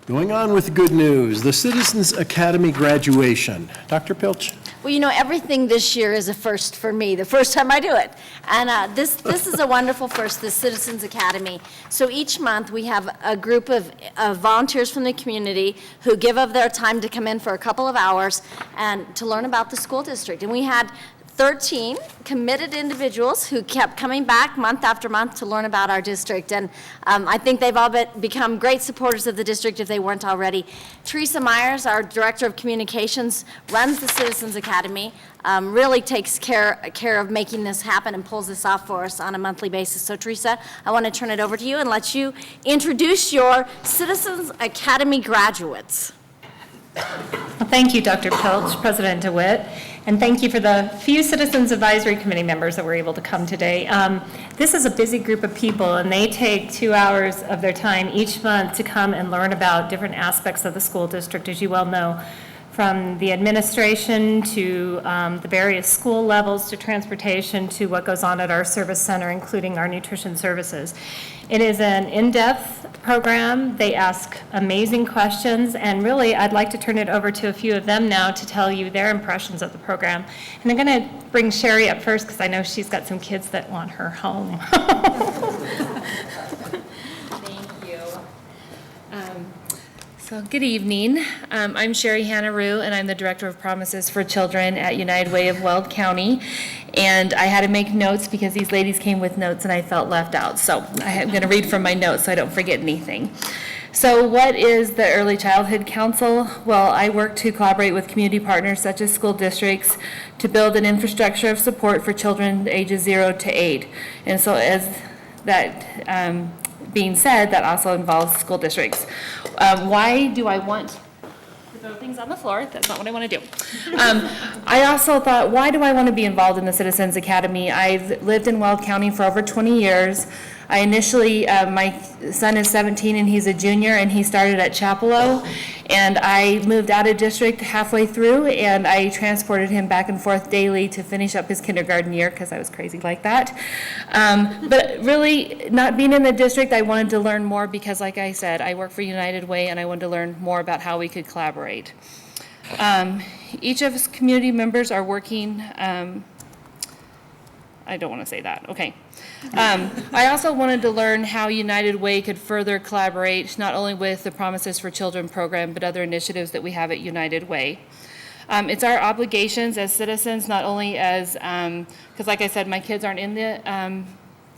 Going on with good news, the Citizens Academy graduation. Dr. Pilch? Well, you know, everything this year is a first for me, the first time I do it. And this is a wonderful first, the Citizens Academy. So each month, we have a group of volunteers from the community who give of their time to come in for a couple of hours and to learn about the school district. And we had 13 committed individuals who kept coming back month after month to learn about our district. And I think they've all become great supporters of the district if they weren't already. Teresa Myers, our Director of Communications, runs the Citizens Academy, really takes care of making this happen and pulls this off for us on a monthly basis. So Teresa, I want to turn it over to you and let you introduce your Citizens Academy graduates. Well, thank you, Dr. Pilch, President DeWitt, and thank you for the few Citizens Advisory Committee members that were able to come today. This is a busy group of people, and they take 2 hours of their time each month to come and learn about different aspects of the school district, as you well know, from the administration to the various school levels to transportation to what goes on at our service center, including our nutrition services. It is an in-depth program. They ask amazing questions, and really I'd like to turn it over to a few of them now to tell you their impressions of the program. And I'm going to bring Sherry up first because I know she's got some kids that want her home. Thank you. So good evening. I'm Sherry Hannah-Rue, and I'm the Director of Promises for Children at United Way of Weld County. And I had to make notes because these ladies came with notes and I felt left out. So I'm going to read from my notes so I don't forget anything. So what is the Early Childhood Council? Well, I work to collaborate with community partners such as school districts to build an infrastructure of support for children ages 0 to 8. And so as that being said, that also involves school districts. Why do I want to throw things on the floor? That's not what I want to do. I also thought, why do I want to be involved in the Citizens Academy? I've lived in Weld County for over 20 years. I initially, my son is 17 and he's a junior, and he started at Chapelo, and I moved out of district halfway through, and I transported him back and forth daily to finish up his kindergarten year because I was crazy like that. But really, not being in the district, I wanted to learn more because, like I said, I work for United Way, and I wanted to learn more about how we could collaborate. Each of us community members are working, I don't want to say that, okay. I also wanted to learn how United Way could further collaborate, not only with the Promises for Children program, but other initiatives that we have at United Way. It's our obligations as citizens, not only as, because like I said, my kids aren't in the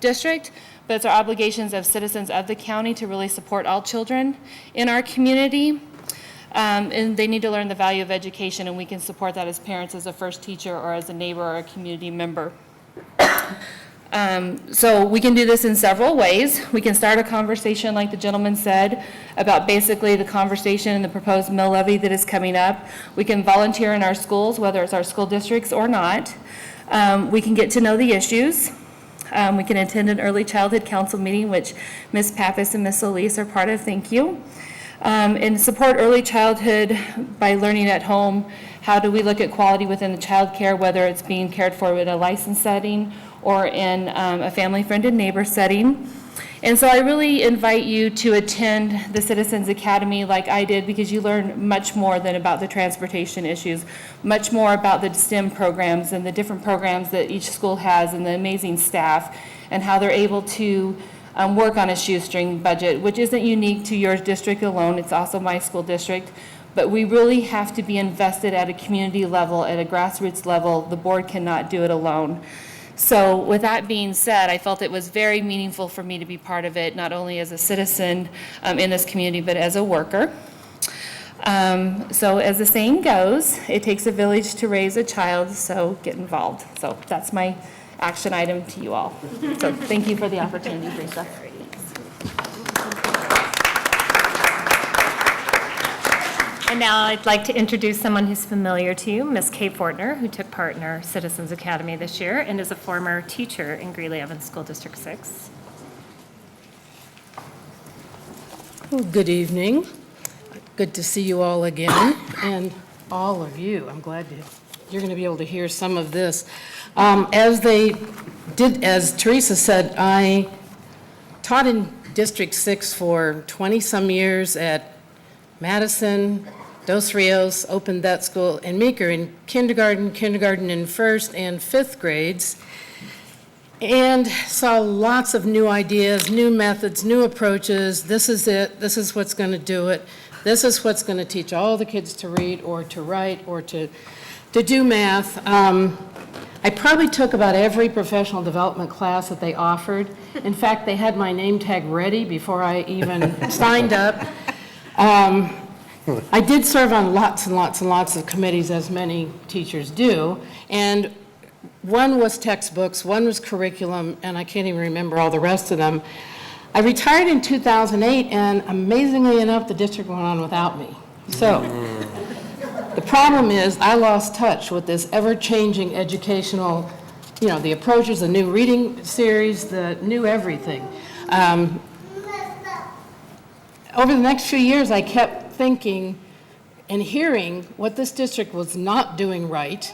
district, but it's our obligations as citizens of the county to really support all children in our community. And they need to learn the value of education, and we can support that as parents, as a first teacher, or as a neighbor or a community member. So we can do this in several ways. We can start a conversation, like the gentleman said, about basically the conversation and the proposed mill levy that is coming up. We can volunteer in our schools, whether it's our school districts or not. We can get to know the issues. We can attend an early childhood council meeting, which Ms. Pappas and Ms. Solis are part of, thank you. And support early childhood by learning at home. How do we look at quality within the child care, whether it's being cared for in a licensed setting or in a family friend and neighbor setting. And so I really invite you to attend the Citizens Academy like I did, because you learn much more than about the transportation issues, much more about the STEM programs and the different programs that each school has and the amazing staff and how they're able to work on a shoestring budget, which isn't unique to your district alone. It's also my school district. But we really have to be invested at a community level, at a grassroots level. The board cannot do it alone. So with that being said, I felt it was very meaningful for me to be part of it, not only as a citizen in this community, but as a worker. So as the saying goes, it takes a village to raise a child, so get involved. So that's my action item to you all. So thank you for the opportunity, Teresa. And now I'd like to introduce someone who's familiar to you, Ms. Kay Fortner, who took part in our Citizens Academy this year and is a former teacher in Greeley-Evans School District 6. Well, good evening. Good to see you all again, and all of you. I'm glad you're going to be able to hear some of this. As Teresa said, I taught in District 6 for 20-some years at Madison, Dos Rios opened that school, and Meeker in kindergarten in first and fifth grades, and saw lots of new ideas, new methods, new approaches. This is it. This is what's going to do it. This is what's going to teach all the kids to read or to write or to do math. I probably took about every professional development class that they offered. In fact, they had my name tag ready before I even signed up. I did serve on lots and lots and lots of committees, as many teachers do, and one was textbooks, one was curriculum, and I can't even remember all the rest of them. I retired in 2008, and amazingly enough, the district went on without me. So, the problem is I lost touch with this ever-changing educational, the approaches, the new reading series, the new everything. Over the next few years, I kept thinking and hearing what this district was not doing right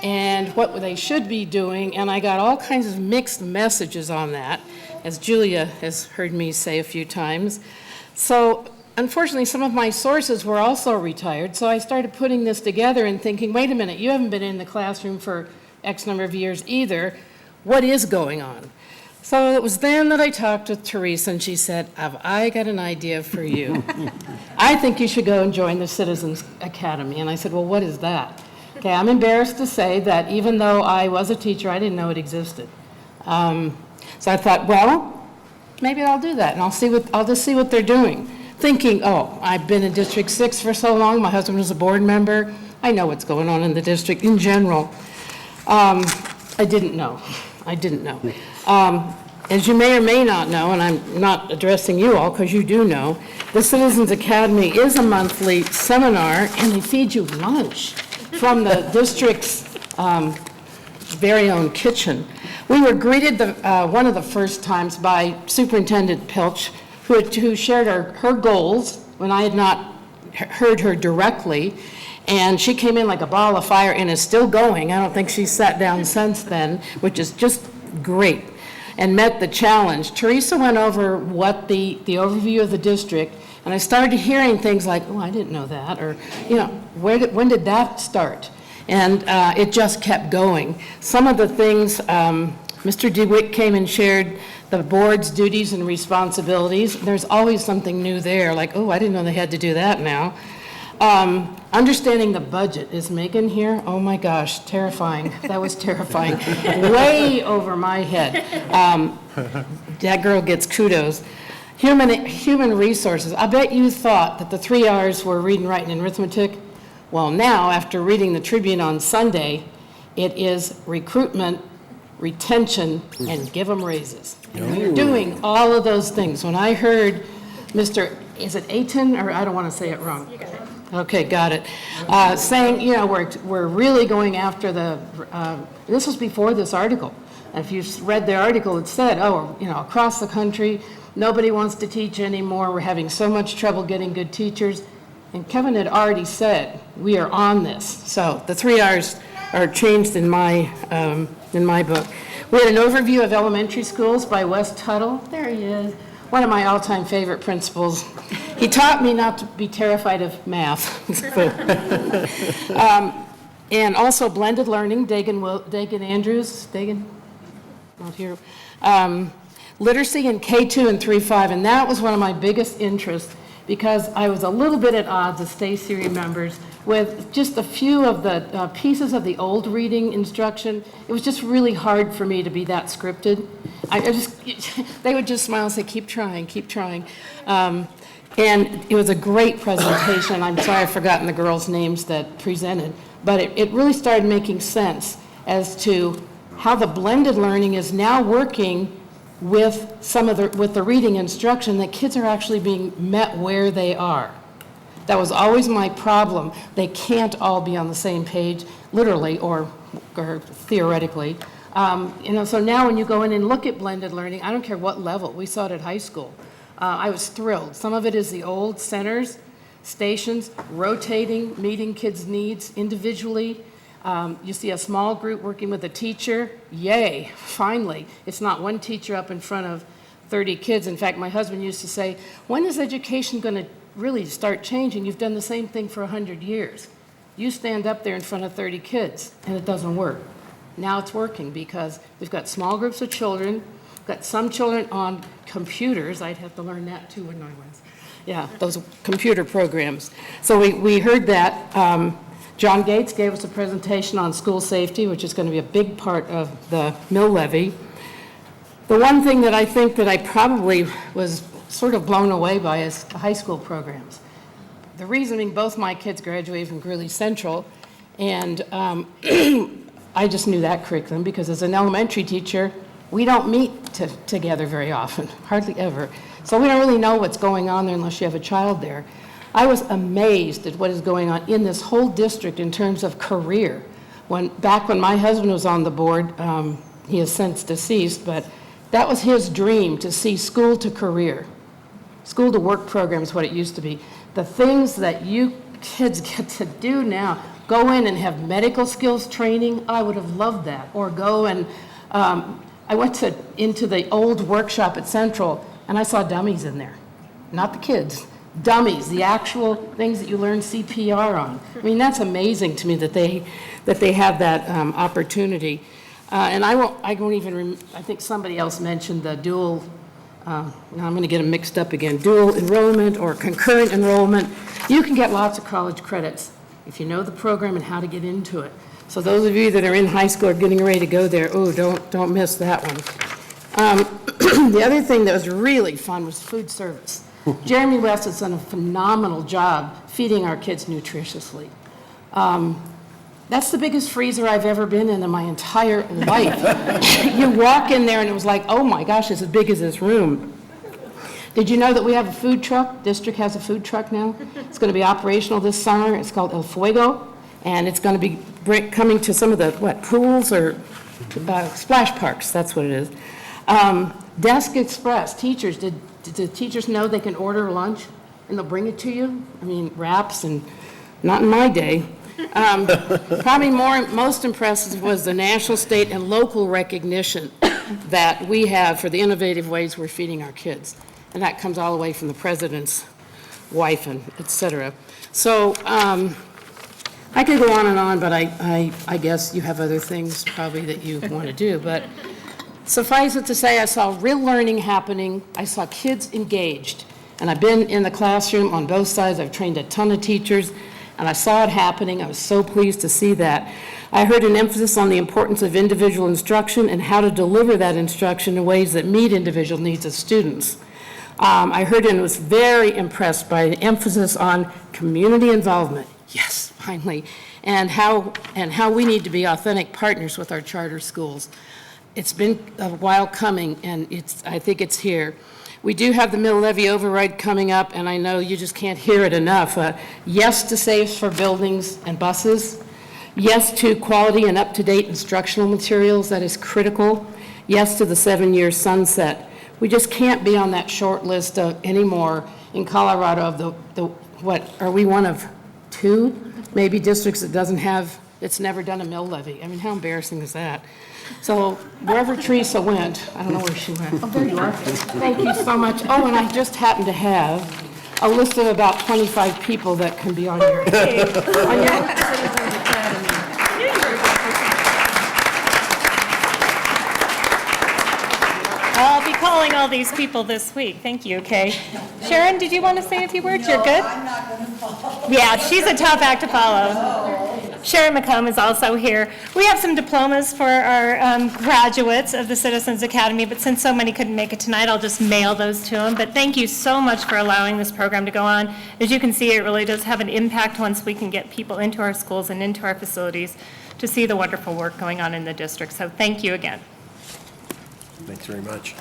and what they should be doing, and I got all kinds of mixed messages on that, as Julia has heard me say a few times. So unfortunately, some of my sources were also retired, so I started putting this together and thinking, wait a minute, you haven't been in the classroom for X number of years either. What is going on? So it was then that I talked with Teresa, and she said, I got an idea for you. I think you should go and join the Citizens Academy. And I said, well, what is that? Okay, I'm embarrassed to say that even though I was a teacher, I didn't know it existed. So I thought, well, maybe I'll do that, and I'll just see what they're doing. Thinking, oh, I've been in District 6 for so long, my husband was a board member, I know what's going on in the district in general. I didn't know. As you may or may not know, and I'm not addressing you all because you do know, the Citizens Academy is a monthly seminar, and they feed you lunch from the district's very own kitchen. We were greeted one of the first times by Superintendent Pilch, who shared her goals when I had not heard her directly, and she came in like a ball of fire and is still going. I don't think she's sat down since then, which is just great, and met the challenge. Teresa went over what the overview of the district, and I started hearing things like, oh, I didn't know that, or, when did that start? And it just kept going. Some of the things, Mr. DeWitt came and shared the board's duties and responsibilities. There's always something new there, like, oh, I didn't know they had to do that now. Understanding the budget. Is Megan here? Oh my gosh, terrifying. That was terrifying. Way over my head. That girl gets kudos. Human resources. I bet you thought that the 3 R's were reading, writing, and arithmetic. Well, now, after reading the Tribune on Sunday, it is recruitment, retention, and give them raises. And we're doing all of those things. When I heard Mr., is it Ayton, or I don't want to say it wrong? You got it. Okay, got it. Saying, we're really going after this was before this article. And if you read the article, it said, across the country, nobody wants to teach anymore. We're having so much trouble getting good teachers. And Kevin had already said, we are on this. So the 3 R's are changed in my book. We had an overview of elementary schools by Wes Tuttle. There he is. One of my all-time favorite principals. He taught me not to be terrified of math. And also blended learning, Dagan Andrews, not here. Literacy in K2 and 3-5, and that was one of my biggest interests because I was a little bit at odds, as Stacy remembers, with just a few of the pieces of the old reading instruction. It was just really hard for me to be that scripted. They would just smile and say, keep trying, keep trying. And it was a great presentation. I'm sorry I've forgotten the girls' names that presented, but it really started making sense as to how the blended learning is now working with with the reading instruction, that kids are actually being met where they are. That was always my problem. They can't all be on the same page, literally or theoretically. So now when you go in and look at blended learning, I don't care what level. We saw it at high school. I was thrilled. Some of it is the old centers, stations, rotating, meeting kids' needs individually. You see a small group working with a teacher. Yay, finally. It's not one teacher up in front of 30 kids. In fact, my husband used to say, when is education going to really start changing, you've done the same thing for 100 years. You stand up there in front of 30 kids, and it doesn't work. Now it's working because we've got small groups of children, we've got some children on computers. I'd have to learn that too, wouldn't I, Wes? Yeah, those computer programs. So we heard that. John Gates gave us a presentation on school safety, which is going to be a big part of the mill levy. The one thing that I think that I probably was sort of blown away by is the high school programs. The reason being, both my kids graduated from Greeley Central, and I just knew that curriculum because as an elementary teacher, we don't meet together very often, hardly ever. So we don't really know what's going on there unless you have a child there. I was amazed at what is going on in this whole district in terms of career. Back when my husband was on the board, he is since deceased, but that was his dream, to see school to career. School to work program is what it used to be. The things that you kids get to do now, go in and have medical skills training, I would have loved that. Or go and, I went into the old workshop at Central, and I saw dummies in there. Not the kids, dummies, the actual things that you learn CPR on. I mean, that's amazing to me that they have that opportunity. And I won't even, I think somebody else mentioned the dual, now I'm going to get them mixed up again, dual enrollment or concurrent enrollment. You can get lots of college credits if you know the program and how to get into it. So those of you that are in high school or getting ready to go there, oh, don't miss that one. The other thing that was really fun was food service. Jeremy West has done a phenomenal job feeding our kids nutritiously. That's the biggest freezer I've ever been in my entire life. You walk in there and it was like, oh my gosh, it's as big as this room. Did you know that we have a food truck? District has a food truck now. It's going to be operational this summer. It's called El Fuego, and it's going to be coming to some of the, pools or splash parks, that's what it is. Desk Express, teachers, did the teachers know they can order lunch and they'll bring it to you? I mean, wraps, and not in my day. Probably most impressive was the national, state, and local recognition that we have for the innovative ways we're feeding our kids. And that comes all the way from the president's wife and et cetera. So I could go on, but I guess you have other things probably that you want to do. But suffice it to say, I saw real learning happening. I saw kids engaged. And I've been in the classroom on both sides. I've trained a ton of teachers. And I saw it happening. I was so pleased to see that. I heard an emphasis on the importance of individual instruction and how to deliver that instruction in ways that meet individual needs of students. I heard and was very impressed by the emphasis on community involvement. Yes, finally. And how we need to be authentic partners with our charter schools. It's been a while coming, and I think it's here. We do have the mill levy override coming up, and I know you just can't hear it enough. Yes to safes for buildings and buses. Yes to quality and up-to-date instructional materials. That is critical. Yes to the 7-year sunset. We just can't be on that short list anymore in Colorado of what, are we one of 2 maybe districts that doesn't have, it's never done a mill levy? I mean, how embarrassing is that? So wherever Teresa went, I don't know where she went. Oh, there you are. Thank you so much. Oh, and I just happen to have a list of about 25 people that can be on your Citizens Academy. I'll be calling all these people this week. Thank you, Kay. Sharon, did you want to say a few words? You're good? I'm not going to follow. Yeah, she's a tough act to follow. Sharon McComb is also here. We have some diplomas for our graduates of the Citizens Academy, but since so many couldn't make it tonight, I'll just mail those to them. But thank you so much for allowing this program to go on. As you can see, it really does have an impact once we can get people into our schools and into our facilities to see the wonderful work going on in the district. So thank you again. Thanks very much.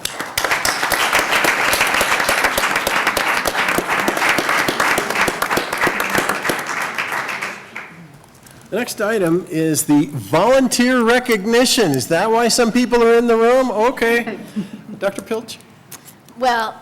The next item is the volunteer recognition. Is that why some people are in the room? Okay. Dr. Pilch? Well,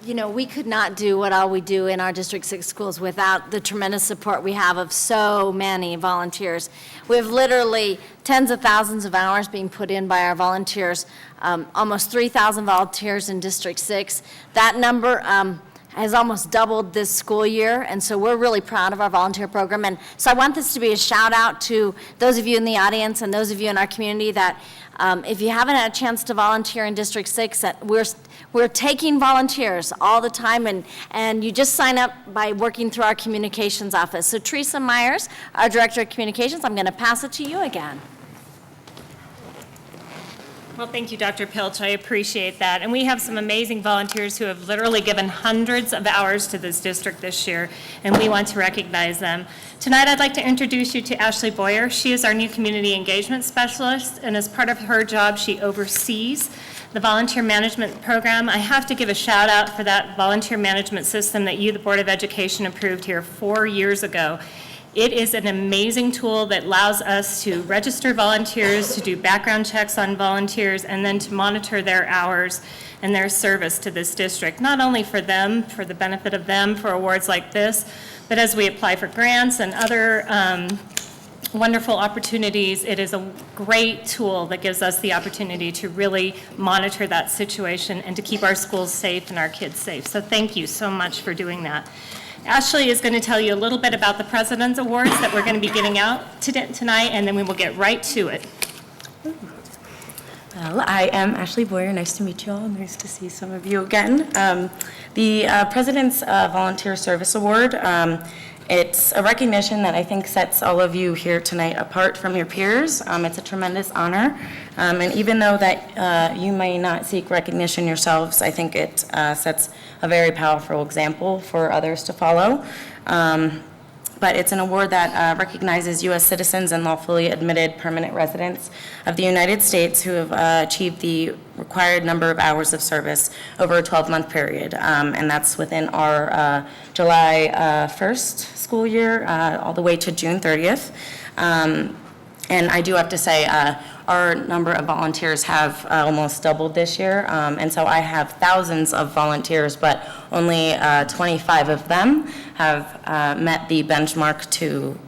you know, we could not do what all we do in our District 6 schools without the tremendous support we have of so many volunteers. We have literally tens of thousands of hours being put in by our volunteers, almost 3,000 volunteers in District 6. That number has almost doubled this school year, and so we're really proud of our volunteer program. And so I want this to be a shout out to those of you in the audience and those of you in our community that if you haven't had a chance to volunteer in District 6, that we're taking volunteers all the time, and you just sign up by working through our communications office. So Teresa Myers, our Director of Communications, I'm going to pass it to you again. Well, thank you, Dr. Pilch. I appreciate that. And we have some amazing volunteers who have literally given hundreds of hours to this district this year, and we want to recognize them. Tonight, I'd like to introduce you to Ashley Boyer. She is our new community engagement specialist, and as part of her job, she oversees the volunteer management program. I have to give a shout out for that volunteer management system that you, the Board of Education, approved here 4 years ago. It is an amazing tool that allows us to register volunteers, to do background checks on volunteers, and then to monitor their hours and their service to this district, not only for them, for the benefit of them, for awards like this, but as we apply for grants and other wonderful opportunities, it is a great tool that gives us the opportunity to really monitor that situation and to keep our schools safe and our kids safe. So thank you so much for doing that. Ashley is going to tell you a little bit about the President's Awards that we're going to be giving out tonight, and then we will get right to it. Well, I am Ashley Boyer. Nice to meet you all. Nice to see some of you again. The President's Volunteer Service Award, it's a recognition that I think sets all of you here tonight apart from your peers. It's a tremendous honor. And even though that you may not seek recognition yourselves, I think it sets a very powerful example for others to follow. But it's an award that recognizes U.S. citizens and lawfully admitted permanent residents of the United States who have achieved the required number of hours of service over a 12-month period. And that's within our July 1st school year all the way to June 30th. And I do have to say, our number of volunteers have almost doubled this year. And so I have thousands of volunteers, but only 25 of them have met the benchmark to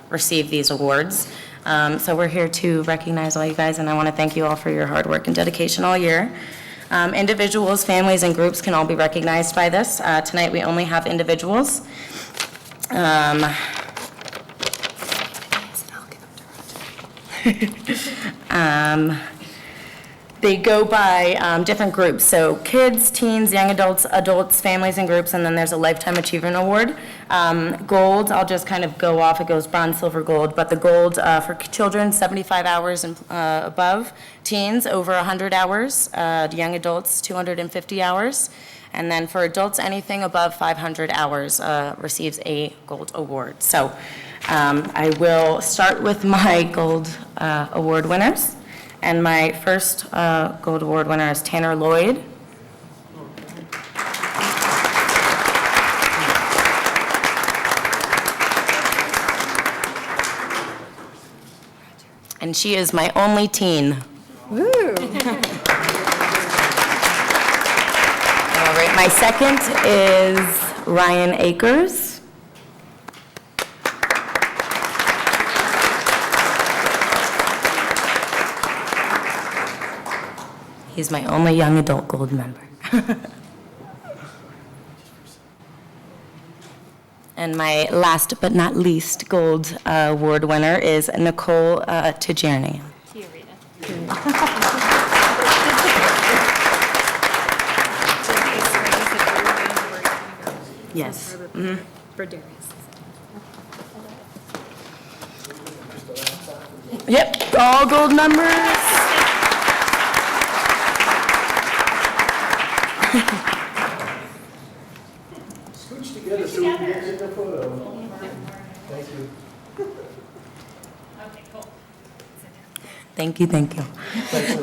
receive these awards. So we're here to recognize all you guys, and I want to thank you all for your hard work and dedication all year. Individuals, families, and groups can all be recognized by this. Tonight we only have individuals. They go by different groups, so kids, teens, young adults, families, and groups, and then there's a Lifetime Achievement Award. Gold, I'll just kind of go off, it goes bronze, silver, gold, but the gold for children, 75 hours and above, teens, over 100 hours, young adults, 250 hours, and then for adults, anything above 500 hours receives a gold award. So I will start with my gold award winners. And my first gold award winner is Tanner Lloyd. And she is my only teen. Woo. All right, my second is Ryan Akers. He's my only young adult gold member. And my last but not least gold award winner is Nicole Tijerny. Yes. Mm-hmm. Yep, all gold members. Scooch together so we can get in the photo. Thank you. Okay, cool. Thank you, thank you.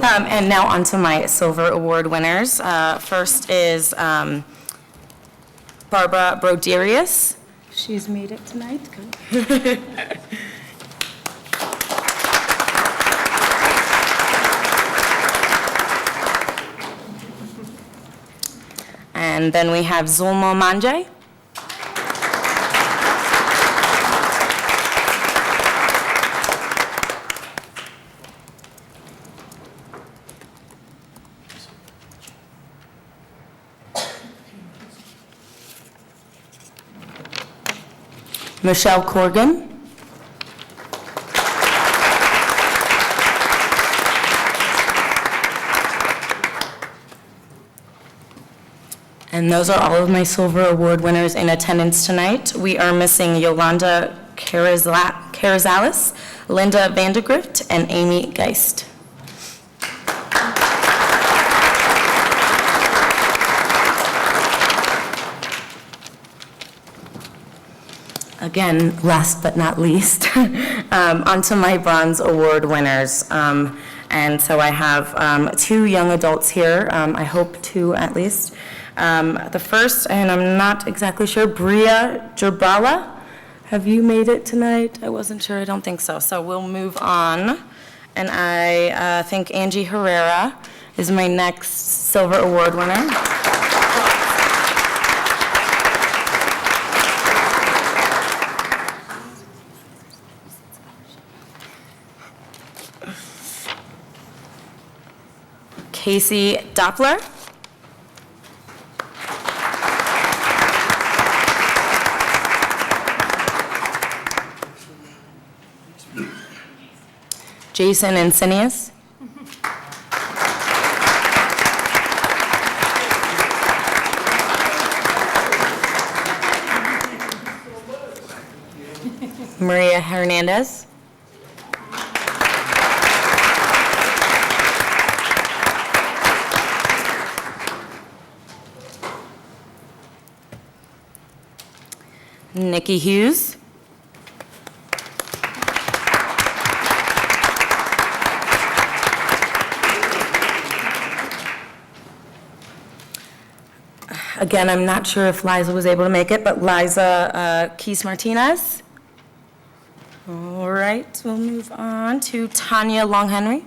And now on to my silver award winners. First is Barbara Broderius. She's made it tonight. Good. And then we have Zulma Manje. Michelle Corrigan. And those are all of my Silver Award winners in attendance tonight. We are missing Yolanda Carazales, Linda Vandegrift, and Amy Geist. Again, last but not least, onto my Bronze Award winners. And so I have 2 young adults here, I hope 2 at least. The first, and I'm not exactly sure, Bria Gerbala. Have you made it tonight? I wasn't sure, I don't think so. So we'll move on. And I think Angie Herrera is my next Silver Award winner. Casey Doppler. Jason Insinius. Maria Hernandez. Nikki Hughes. Again, I'm not sure if Liza was able to make it, but Liza Keys Martinez. All right, we'll move on to Tanya Long Henry.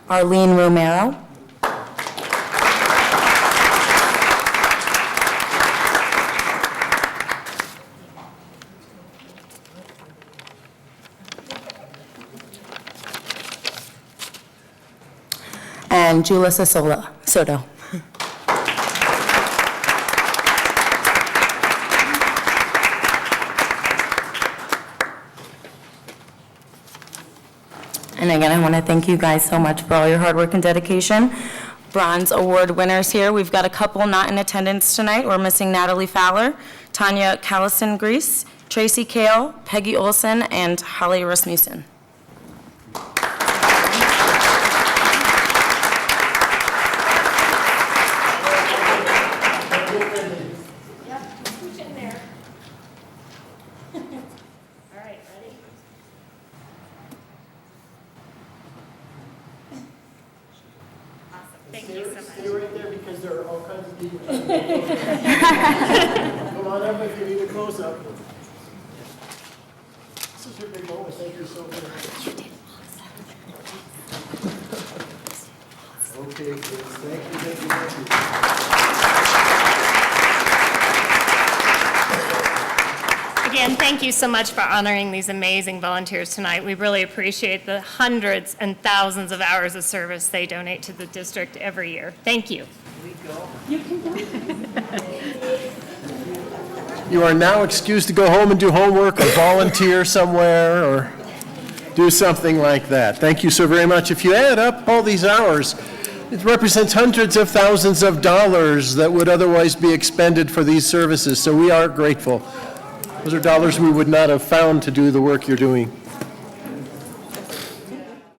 Arlene Romero. And Julissa Soto. And again, I want to thank you guys so much for all your hard work and dedication. Bronze Award winners here. We've got a couple not in attendance tonight. We're missing Natalie Fowler, Tanya Callison-Grease, Tracy Kale, Peggy Olson, and Holly Rasmussen. Stay right there because there are all kinds of people. Come on up if you need a close-up. This is your big moment. Thank you so much. You did awesome. Okay, kids. Thank you. Again, thank you so much for honoring these amazing volunteers tonight. We really appreciate the hundreds and thousands of hours of service they donate to the district every year. Thank you. You are now excused to go home and do homework or volunteer somewhere or do something like that. Thank you so very much. If you add up all these hours, it represents hundreds of thousands of dollars that would otherwise be expended for these services, so we are grateful. Those are dollars we would not have found to do the work you're doing.